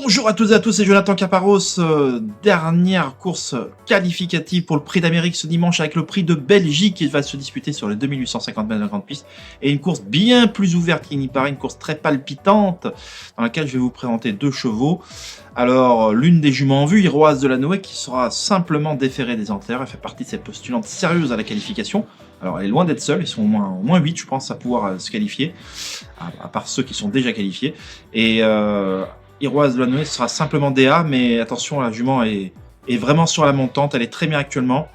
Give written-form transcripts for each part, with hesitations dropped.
Bonjour à toutes et à tous, c'est Jonathan Caparros. Dernière course qualificative pour le Prix d'Amérique ce dimanche avec le Prix de Belgique qui va se disputer sur les 2850 mètres de grande piste. Et une course bien plus ouverte qu'il n'y paraît, une course très palpitante dans laquelle je vais vous présenter deux chevaux. Alors, l'une des juments en vue, Iroise de la Noé, qui sera simplement déférée des enterres. Elle fait partie de ces postulantes sérieuses à la qualification. Alors, elle est loin d'être seule, ils sont au moins 8, je pense, à pouvoir se qualifier, à part ceux qui sont déjà qualifiés. Et Iroise de la Noé sera simplement DA, mais attention, la jument est vraiment sur la montante, elle est très bien actuellement.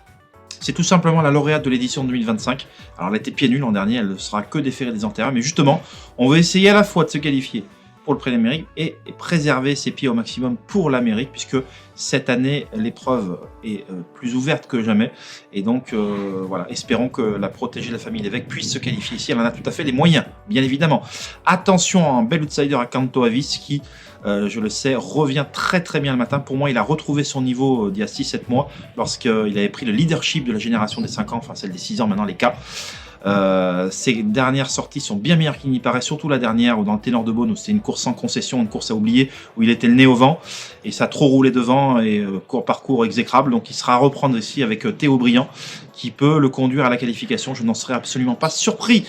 C'est tout simplement la lauréate de l'édition 2025. Alors, elle était pieds nus l'an dernier, elle ne sera que déférée des enterres. Mais justement, on veut essayer à la fois de se qualifier pour le Prix d'Amérique et préserver ses pieds au maximum pour l'Amérique, puisque cette année, l'épreuve est plus ouverte que jamais. Et donc, voilà, espérons que la protégée de la famille Lévesque puisse se qualifier ici. Elle en a tout à fait les moyens, bien évidemment. Attention, un bel outsider à Canto Avis qui, je le sais, revient très très bien le matin. Pour moi, il a retrouvé son niveau d'il y a 6-7 mois, lorsqu'il avait pris le leadership de la génération des 5 ans, enfin celle des 6 ans maintenant, les cas. Ces dernières sorties sont bien meilleures qu'il n'y paraît, surtout la dernière où dans le Ténor de Beaune où c'était une course sans concession, une course à oublier, où il était le nez au vent et ça a trop roulé devant et parcours exécrable. Donc il sera à reprendre ici avec Théo Briand qui peut le conduire à la qualification. Je n'en serais absolument pas surpris.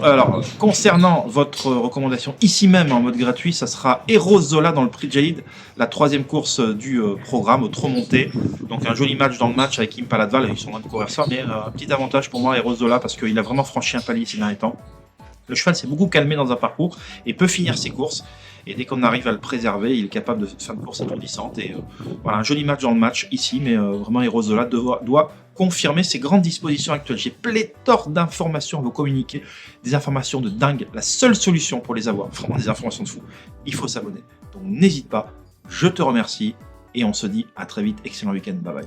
Alors, concernant votre recommandation ici même en mode gratuit, ça sera Eros Zola dans le Prix de Jalid, la troisième course du programme au trop monté. Donc un joli match dans le match avec Kim Paladval, ils sont en train de courir ça, mais un petit avantage pour moi Eros Zola parce qu'il a vraiment franchi un palier ces derniers temps. Le cheval s'est beaucoup calmé dans un parcours et peut finir ses courses. Et dès qu'on arrive à le préserver, il est capable de faire une course étourdissante. Et voilà, un joli match dans le match ici, mais vraiment Eros Zola doit confirmer ses grandes dispositions actuelles. J'ai pléthore d'informations à vous communiquer, des informations de dingue. La seule solution pour les avoir, vraiment des informations de fou, il faut s'abonner. Donc n'hésite pas, je te remercie et on se dit à très vite. Excellent week-end, bye bye.